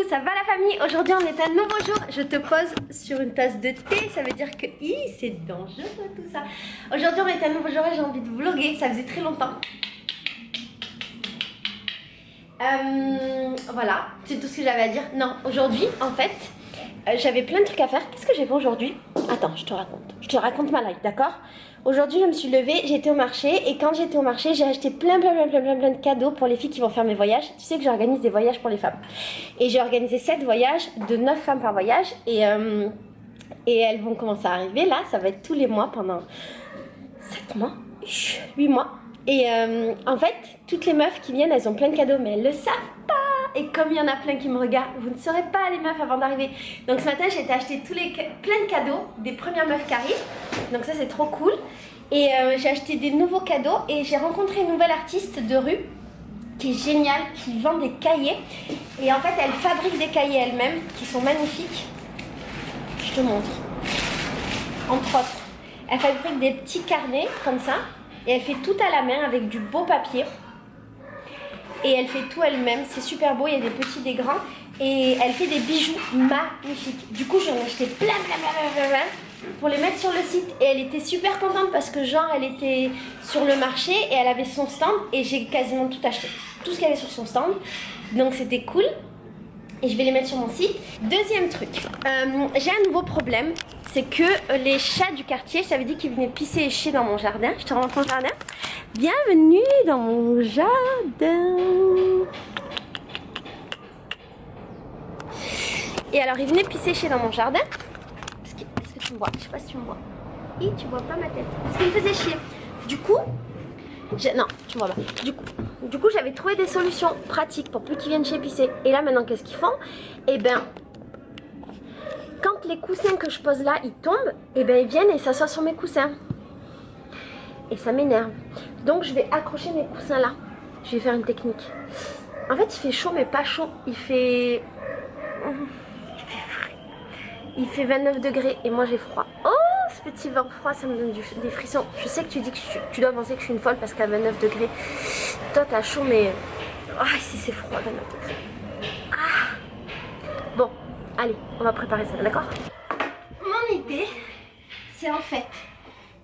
ça va la famille? Aujourd'hui on est un nouveau jour, je te pose sur une tasse de thé, ça veut dire que c'est dangereux tout ça. Aujourd'hui on est un nouveau jour et j'ai envie de vlogger, ça faisait très longtemps. Voilà, c'est tout ce que j'avais à dire. Non, aujourd'hui en fait, j'avais plein de trucs à faire. Qu'est-ce que j'ai fait aujourd'hui? Attends, je te raconte ma life, d'accord? Aujourd'hui je me suis levée, j'étais au marché et quand j'étais au marché j'ai acheté plein de cadeaux pour les filles qui vont faire mes voyages. Tu sais que j'organise des voyages pour les femmes et j'ai organisé 7 voyages de 9 femmes par voyage et elles vont commencer à arriver là, ça va être tous les mois pendant 7 mois, 8 mois et en fait toutes les meufs qui viennent elles ont plein de cadeaux mais elles le savent pas. Et comme il y en a plein qui me regardent, vous ne saurez pas les meufs avant d'arriver. Donc ce matin j'ai été acheter plein de cadeaux des premières meufs qui arrivent. Donc ça c'est trop cool. Et j'ai acheté des nouveaux cadeaux et j'ai rencontré une nouvelle artiste de rue qui est géniale, qui vend des cahiers. Et en fait elle fabrique des cahiers elle-même qui sont magnifiques. Je te montre. Entre autres, elle fabrique des petits carnets comme ça. Et elle fait tout à la main avec du beau papier. Et elle fait tout elle-même, c'est super beau, il y a des petits, des grands. Et elle fait des bijoux magnifiques. Du coup, j'en ai acheté plein pour les mettre sur le site. Et elle était super contente parce que genre, elle était sur le marché et elle avait son stand. Et j'ai quasiment tout acheté, tout ce qu'il y avait sur son stand. Donc c'était cool. Et je vais les mettre sur mon site. Deuxième truc, j'ai un nouveau problème. C'est que les chats du quartier, ça veut dire qu'ils venaient pisser et chier dans mon jardin. Je te rentre mon jardin. Bienvenue dans mon jardin. Et alors ils venaient pisser et chier dans mon jardin. Est-ce que tu me vois? Je sais pas si tu me vois. Et tu vois pas ma tête. Parce qu'ils me faisaient chier. Du coup, non, tu me vois pas. Du coup, j'avais trouvé des solutions pratiques pour plus qu'ils viennent chez pisser. Et là maintenant, qu'est-ce qu'ils font? Eh ben, quand les coussins que je pose là, ils tombent, eh ben ils viennent et s'assoient sur mes coussins. Et ça m'énerve. Donc je vais accrocher mes coussins là. Je vais faire une technique. En fait, il fait chaud mais pas chaud. Il fait frais. Il fait 29 degrés et moi j'ai froid. Oh, ce petit vent froid, ça me donne des frissons. Je sais que tu dis que tu dois penser que je suis une folle parce qu'à 29 degrés, toi t'as chaud mais... Ah, si c'est froid, 29 degrés. Ah. Bon, allez, on va préparer ça, d'accord? Mon idée, c'est en fait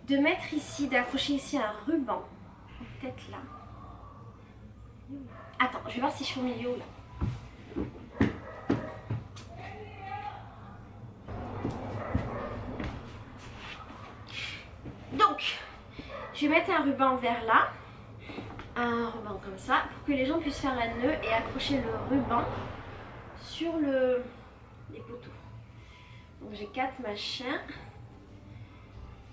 de mettre ici, d'accrocher ici un ruban. Peut-être là. Attends, je vais voir si je suis au milieu là. Donc, je vais mettre un ruban vers là. Un ruban comme ça, pour que les gens puissent faire un nœud et accrocher le ruban sur les poteaux. Donc j'ai 4 machins.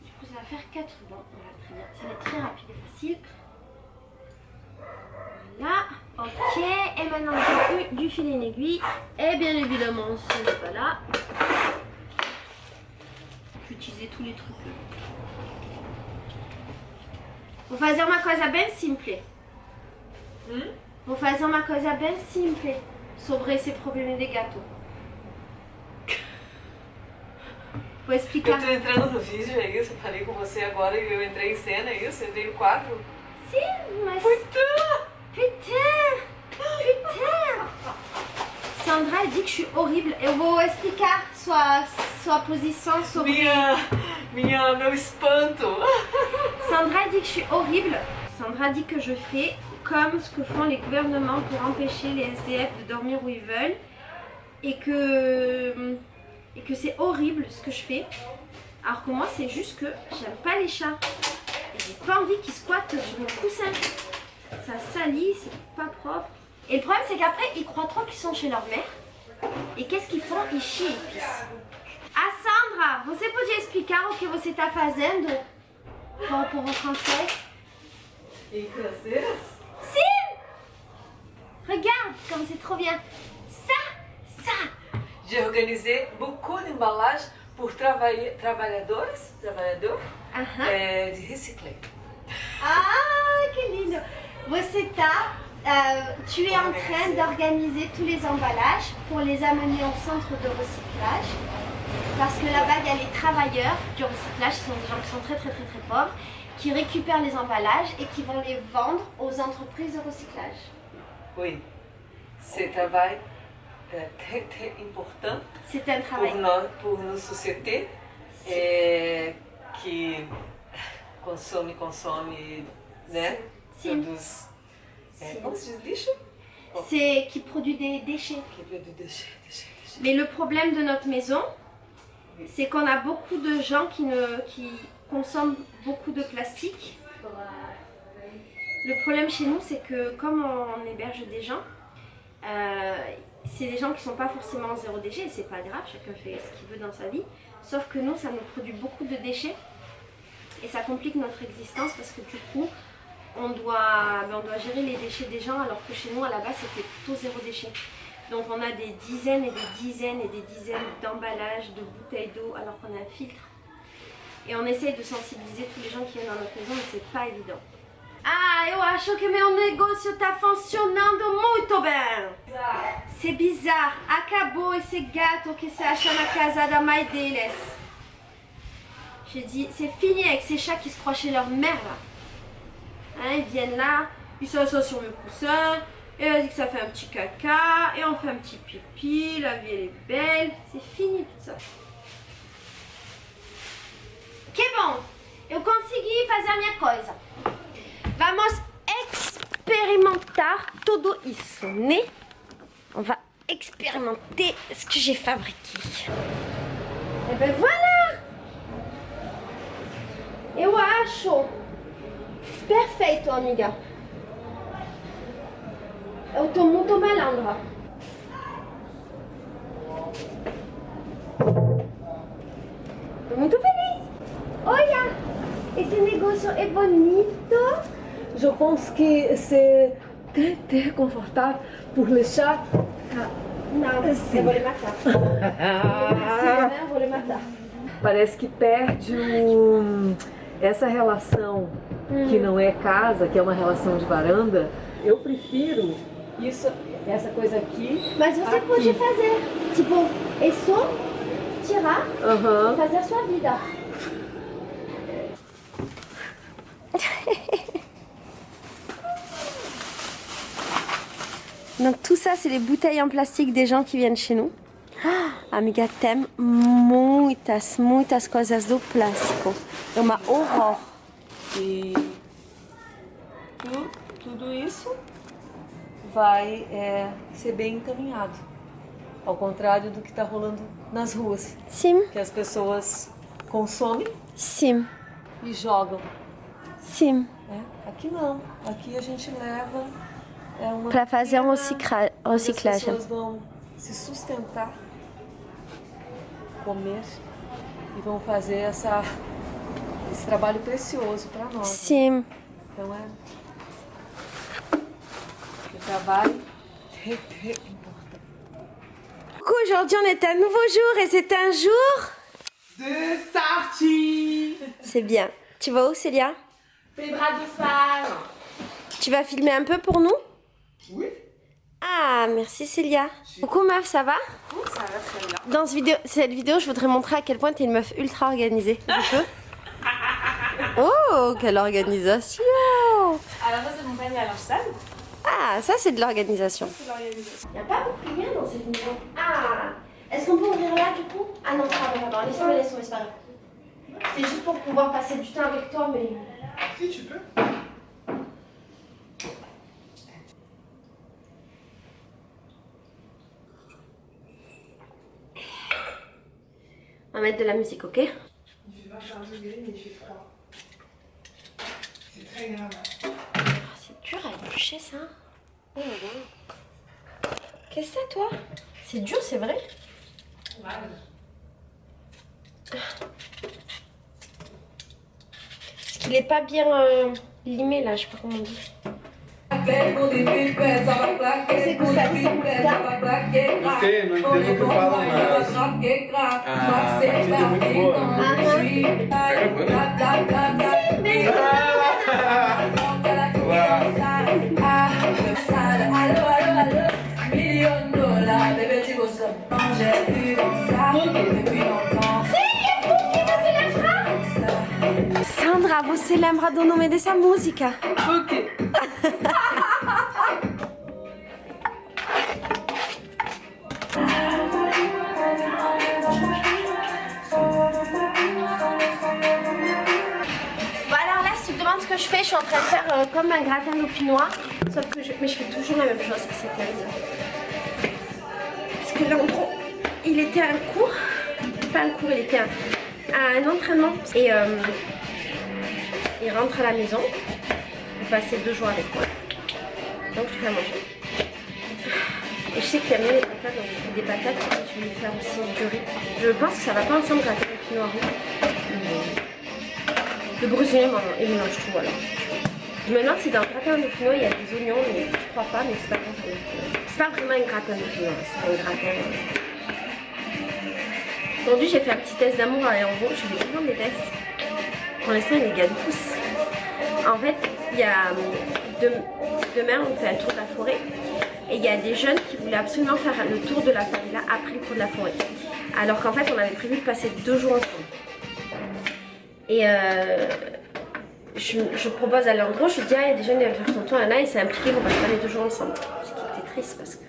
Du coup ça va faire 4 rubans. Voilà, très bien. Ça va être très rapide et facile. Voilà, ok. Et maintenant j'ai plus du fil et une aiguille. Et bien évidemment, ce n'est pas là. Je vais utiliser tous les trucs. Vou fazer uma coisa bem simples. Vou fazer uma coisa bem simples sobre esse problema de gato. Vou explicar. Eu tô entrando no vídeo, é isso? Eu falei com você agora e eu entrei em cena, é isso? Entrei no quadro? Sim, mas... Putain! Sandra dit que je suis horrible. Eu vou explicar sua posição sobre... Meu espanto! Sandra dit que je suis horrible. Sandra dit que je fais comme ce que font les gouvernements pour empêcher les SDF de dormir où ils veulent. Et que c'est horrible ce que je fais. Alors que moi c'est juste que j'aime pas les chats. Et j'ai pas envie qu'ils squattent sur mon coussin. Ça salit, c'est pas propre. Et le problème c'est qu'après ils croient trop qu'ils sont chez leur mère. E qu'est-ce qu'ils font? Ils chient et ils pissent. Ah Sandra, você podia explicar o que você está fazendo com o povo francês? Em francês? Sim! Regarde comme c'est trop bien. Ça! J'ai organisé beaucoup d'emballages pour trabalhadores de recycler. Ah, que lindo! Você tá... tu es en train d'organiser tous les emballages pour les amener au centre de recyclage parce que là-bas il y a les travailleurs du recyclage, ce sont des gens qui sont très pauvres qui récupèrent les emballages et qui vont les vendre aux entreprises de recyclage. Oui, c'est travail très important C'est un travail. pour nos sociétés qui consome, né? Sim. Produz. Sim. Como se diz lixo? C'est qui produit des déchets. Qui produz déchets. Mais le problème de notre maison, c'est qu'on a beaucoup de gens qui consomment beaucoup de plastique. Le problème chez nous, c'est que comme on héberge des gens, c'est des gens qui ne sont pas forcément zéro déchet, et c'est pas grave, chacun fait ce qu'il veut dans sa vie. Sauf que nous, ça nous produit beaucoup de déchets et ça complique notre existence parce que du coup, on doit gérer les déchets des gens alors que chez nous, à la base, c'était plutôt zéro déchet. Donc on a des dizaines et des dizaines et des dizaines d'emballages, de bouteilles d'eau alors qu'on a un filtre. Et on essaye de sensibiliser tous les gens qui viennent dans notre maison, mais c'est pas évident. Ah, eu acho que meu negócio tá funcionando muito bem. C'est bizarre. Acabou esse gato que se acha na casa da mãe deles. J'ai dit, c'est fini avec ces chats qui se croient chez leur mère là. Hein, ils viennent là, ils s'assoient sur le coussin, et elle dit que ça fait un petit caca, et on fait un petit pipi, la vie elle est belle. C'est fini tout ça. Que bom! Eu consegui fazer a minha coisa. Vamos experimentar tudo isso, né? On va expérimenter ce que j'ai fabriqué. Et ben voilà! Eu acho perfeito, amiga. Eu tô muito malandra. Tô muito feliz. Olha, esse negócio é bonito. Je pense que c'est très confortable pour les chats. Não, eu vou lhe matar. Eu vou lhe matar. Parece que perde essa relação que não é casa, que é uma relação de varanda. Eu prefiro essa coisa aqui. Mas você pode fazer, tipo, é só tirar e fazer a sua vida. Donc tout ça, c'est les bouteilles en plastique des gens qui viennent chez nous. Amiga, tem muitas coisas do plástico. É uma horror. E tudo isso vai ser bem encaminhado. Ao contrário do que está rolando nas ruas. Sim. Que as pessoas consomem Sim. e jogam. Sim. Aqui não. Aqui a gente leva... Para fazer um As reciclagem. pessoas vão se sustentar, comer e vão fazer esse trabalho precioso para nós. Sim. Então o trabalho é important. Aujourd'hui on est un nouveau jour et c'est un jour de sortie. C'est bien. Tu vas où, Célia? Les bras de femme. Tu vas filmer un peu pour nous? Oui. Ah, merci Célia. Coucou meuf, ça va? Ça va très bien. Dans cette vidéo, je voudrais montrer à quel point tu es une meuf ultra organisée. Je peux? Oh, quelle organisation! Alors ça c'est mon panier à linge sale. Ah, ça c'est de l'organisation. C'est l'organisation. Il n'y a pas beaucoup de rien dans cette maison. Ah, est-ce qu'on peut ouvrir là du coup? Ah non, pardon, laisse-moi, c'est pas grave. C'est juste pour pouvoir passer du temps avec toi, mais... Si tu peux. On va mettre de la musique, ok? Il fait 21 degrés mais il fait froid. C'est très grave. C'est dur à éplucher ça. Oh là là. Qu'est-ce que c'est toi? C'est dur, c'est vrai? Ouais. Parce qu'il est pas bien limé là, je sais pas comment on dit. Gostei, não entendo o que fala, mas a batida é muito boa. Sandra, você lembra do nome dessa música? Ok. je fais, je suis en train de faire comme un gratin dauphinois. Sauf que mais je fais toujours la même chose, c'est terrible. Parce que là en gros, il était à un cours. Pas un cours, il était à un entraînement. Et il rentre à la maison. Il passait 2 jours avec moi. Donc je fais à manger. Et je sais qu'il aime bien les patates, donc je fais des patates. Je vais lui faire aussi du riz. Je pense que ça va pas ensemble gratin dauphinois riz. Le brésilien et mélange tout, voilà. Je me demande si dans le gratin dauphinois il y a des oignons, mais je crois pas, mais c'est pas grave. C'est pas vraiment un gratin dauphinois, c'est un gratin. Aujourd'hui j'ai fait un petit test d'amour à Hervo, je fais toujours des tests. Pour l'instant il les gagne tous. En fait, il y a demain on fait un tour de la forêt. Et il y a des jeunes qui voulaient absolument faire le tour de la favela après le tour de la forêt. Alors qu'en fait on avait prévu de passer 2 jours ensemble. Et je propose à leur gros, je dis, ah, il y a des jeunes qui veulent faire son tour, Anna, et c'est impliqué qu'on passe pas les 2 jours ensemble. Ce qui était triste parce que.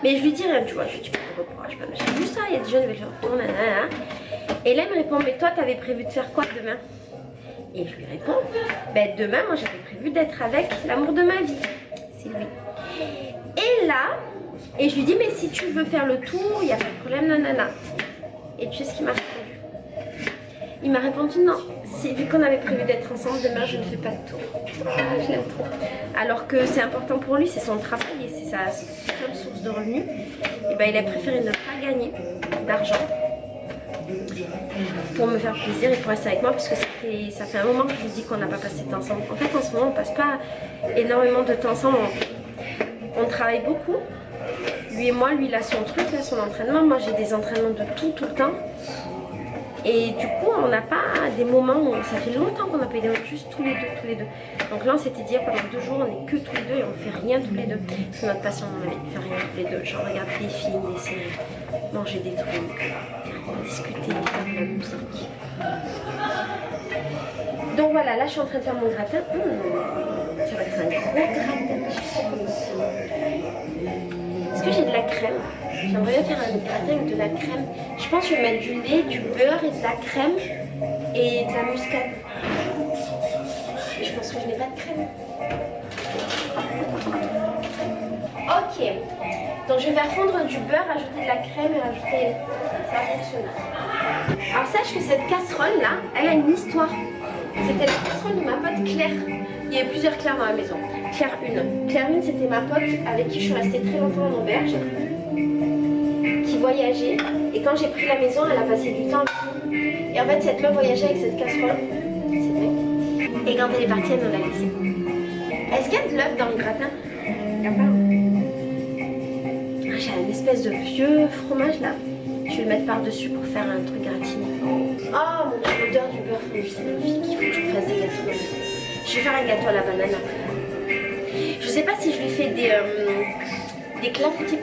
Mais je lui dis rien, tu vois, je lui dis pas de courage, pas machin. Juste ça, il y a des jeunes qui veulent faire son tour, nanana. Et là, il me répond, mais toi, t'avais prévu de faire quoi demain? Et je lui réponds, ben demain, moi, j'avais prévu d'être avec l'amour de ma vie, Sylvie. Et là, et je lui dis, mais si tu veux faire le tour, il n'y a pas de problème, nanana. Et tu sais ce qu'il m'a répondu? Il m'a répondu non, vu qu'on avait prévu d'être ensemble, demain je ne fais pas de tour. Je l'aime trop. Alors que c'est important pour lui, c'est son travail et c'est sa seule source de revenus. Et ben il a préféré ne pas gagner d'argent pour me faire plaisir et pour rester avec moi parce que ça fait un moment que je lui dis qu'on n'a pas passé de temps ensemble. En fait en ce moment on passe pas énormément de temps ensemble, on travaille beaucoup. Lui et moi, lui il a son truc, il a son entraînement, moi j'ai des entraînements de tout le temps. Et du coup, on n'a pas des moments où ça fait longtemps qu'on n'a pas été juste tous les deux. Donc là, on s'était dit pendant 2 jours, on n'est que tous les deux et on fait rien tous les deux. C'est notre passion, on avait fait rien tous les deux. Genre regarder des films, des séries, manger des trucs, discuter, faire de la musique. Donc voilà, là je suis en train de faire mon gratin. Ça va être un gros gratin. Est-ce que j'ai de la crème? J'aimerais bien faire un gratin avec de la crème. Je pense que je vais mettre du lait, du beurre et de la crème et de la muscade. Je pense que je n'ai pas de crème. Ok. Donc je vais faire fondre du beurre, ajouter de la crème et rajouter... Ça va fonctionner. Alors sache que cette casserole là, elle a une histoire. C'était la casserole de ma pote Claire. Il y avait plusieurs Claire dans la maison. Claire 1. Claire 1 c'était ma pote avec qui je suis restée très longtemps en auberge. Qui voyageait. Et quand j'ai pris la maison, elle a passé du temps avec nous. Et en fait cette meuf voyageait avec cette casserole. C'est vrai. Et quand elle est partie, elle nous l'a laissée. Est-ce qu'il y a de l'œuf dans le gratin? Il n'y a pas. J'ai une espèce de vieux fromage là. Je vais le mettre par-dessus pour faire un truc gratiné. Oh mon dieu, l'odeur du beurre fondu, c'est magnifique. Il faut que je fasse des gâteaux. Je vais faire un gâteau à la banane après. Je sais pas si je lui fais des clafoutis.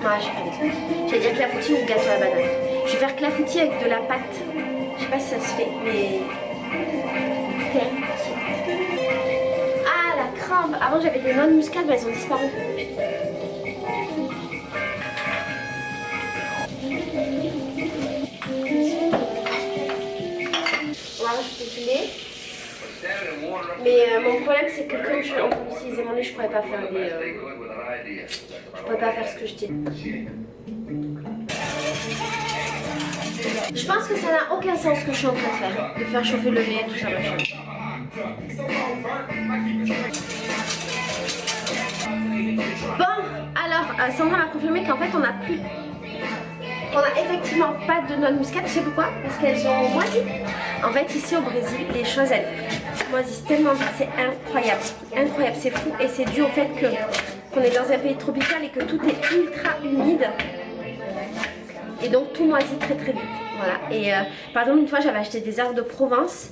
Ouais, je vais faire des clafoutis. J'allais dire clafoutis ou gâteau à la banane. Je vais faire clafoutis avec de la pâte. Je sais pas si ça se fait, mais... Ah, la crampe. Avant j'avais des noix de muscade, mais elles ont disparu. On va rajouter du lait. Mais mon problème c'est que comme je suis en train d'utiliser mon lait, je pourrais pas faire des... je pourrais pas faire ce que je dis. Je pense que ça n'a aucun sens ce que je suis en train de faire. De faire chauffer le lait, tout ça machin. Bon, alors Sandra m'a confirmé qu'en fait on n'a plus... On n'a effectivement pas de noix de muscade, tu sais pourquoi? Parce qu'elles sont moisies. En fait ici au Brésil, les choses elles moisissent tellement vite, c'est incroyable. Incroyable, c'est fou et c'est dû au fait qu'on est dans un pays tropical et que tout est ultra humide. Et donc tout moisit très très vite. Voilà. Et par exemple une fois j'avais acheté des herbes de Provence.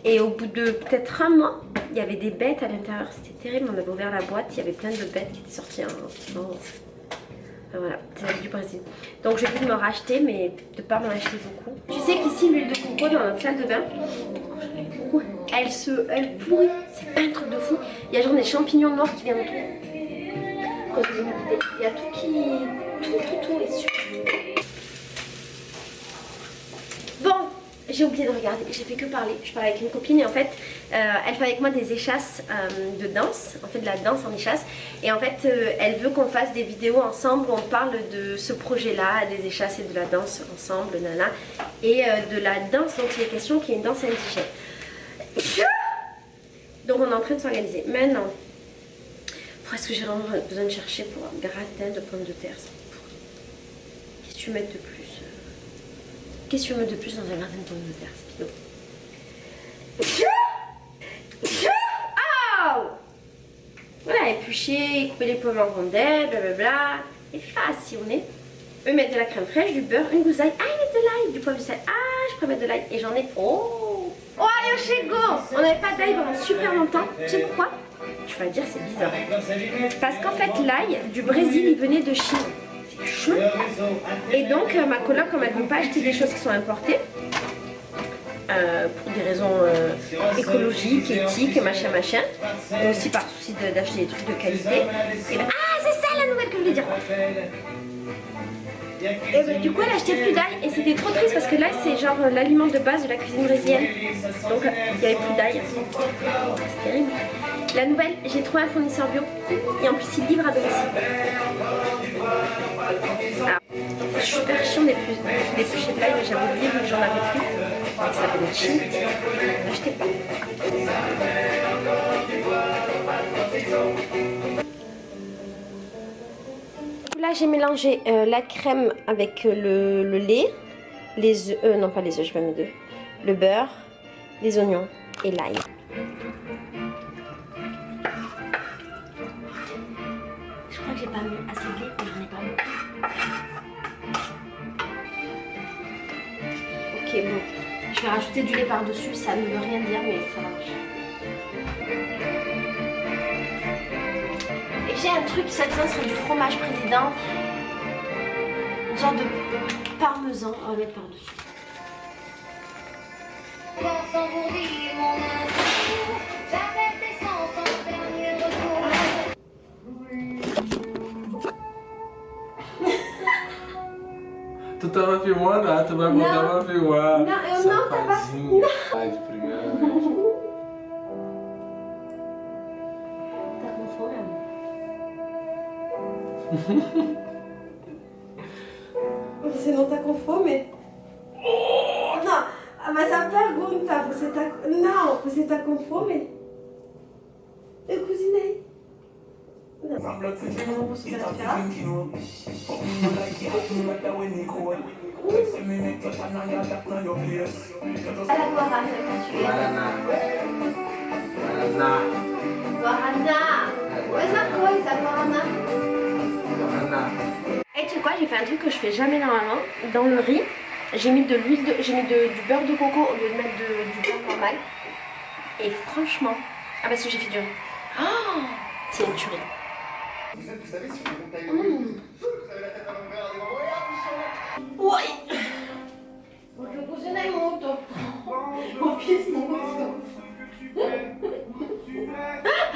Et au bout de peut-être un mois, il y avait des bêtes à l'intérieur. C'était terrible, on avait ouvert la boîte, il y avait plein de bêtes qui étaient sorties. Voilà, c'est la vie du Brésil. Donc j'ai pu me racheter, mais de pas m'en acheter beaucoup. Tu sais qu'ici l'huile de coco dans notre salle de bain, elle pourrit. C'est pas un truc de fou. Il y a genre des champignons noirs qui viennent autour. Il y a tout qui... Tout est super. Bon, j'ai j'ai oublié de regarder, j'ai fait que parler. Je parlais avec une copine et en fait, elle fait avec moi des échasses de danse. On fait de la danse en échasse. Et en fait, elle veut qu'on fasse des vidéos ensemble où on parle de ce projet-là, des échasses et de la danse ensemble, nana. Et de la danse dont il est question, qui est une danse indigène. Donc on est en train de s'organiser. Maintenant, est-ce que j'ai vraiment besoin de chercher pour un gratin de pommes de terre? Qu'est-ce que tu veux mettre de plus? Qu'est-ce que tu veux mettre de plus dans un gratin de pommes de terre? C'est bidon. Oh! Voilà, éplucher, couper les pommes en rondelles, blablabla. Et façonner. Eux mettent de la crème fraîche, du beurre, une gousaille. Ah, ils mettent de l'ail, du poivre de sel. Ah, je pourrais mettre de l'ail. Et j'en ai. Oh! Oh, Yoshego! On n'avait pas d'ail pendant super longtemps. Tu sais pourquoi? Tu vas dire c'est bizarre. Parce qu'en fait l'ail du Brésil il venait de Chine. C'est chaud. Et donc ma coloc comme elle ne veut pas acheter des choses qui sont importées pour des raisons écologiques, éthiques, machin, et aussi par souci d'acheter des trucs de qualité. Et ben, ah c'est ça la nouvelle que je voulais dire. Et ben, du coup elle a acheté plus d'ail et c'était trop triste parce que l'ail c'est genre l'aliment de base de la cuisine brésilienne. Donc il n'y avait plus d'ail. C'est terrible. La nouvelle, j'ai trouvé un fournisseur bio et en plus il livre à domicile. Alors, je suis super chiant d'éplucher de l'ail, mais j'avais oublié que j'en avais plus. Ça s'appelle Chine. Achetez pas. Là j'ai mélangé la crème avec le lait, les œufs, non pas les œufs, je vais mettre deux, le beurre, les oignons et l'ail. Je crois que j'ai pas mis assez de lait, mais j'en ai pas mis. Ok, bon. Je vais rajouter du lait par-dessus, ça ne veut rien dire, mais ça marche. Et j'ai un truc, ça serait du fromage président. Une sorte de parmesan, on va mettre par-dessus. Tu tava filmando? Ah, tu vai botar pra filmar. Não, eu não tava. Ai, de primeira vez. Tá com fome, amor? Você não tá com fome? Não, mas a pergunta, você tá... Não, você tá com fome? Eu cozinhei. Não, eu não posso gravar. Ela Guarana, Guaraná. Guaraná. Guaraná. Mesma coisa, Guaraná. Guaraná. Et tu sais quoi, j'ai fait un truc que je fais jamais normalement. Dans le riz, j'ai mis de l'huile, j'ai mis du beurre de coco au lieu de mettre du beurre normal. Et franchement, ah parce que j'ai fait du riz. Oh, c'est une tuerie. Vous savez, sur les bouteilles Vous avez la tête à l'envers, des moments, oui. Je cucinei muito. Eu fiz muito.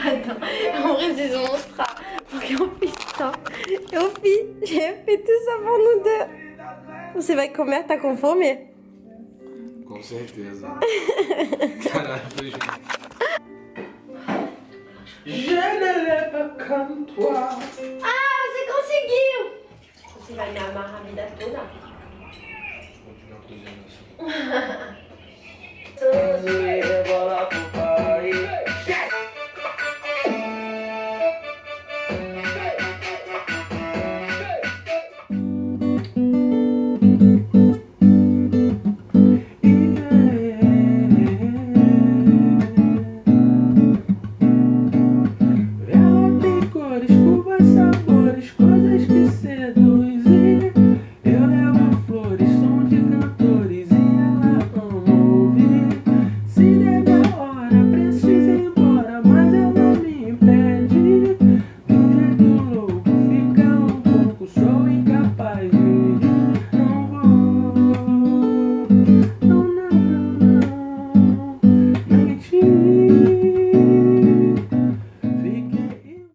Attends, on précise mostrar. Porque eu fiz só. Eu fiz, j'ai fait tout ça pour nous deux. Você vai comer? Tá com fome? Com certeza. Caralho, foi junto. Je ne l'ai pas comme toi. Ah, você conseguiu! Você vai me amarrar a vida toda. Vou continuar cozinhando assim.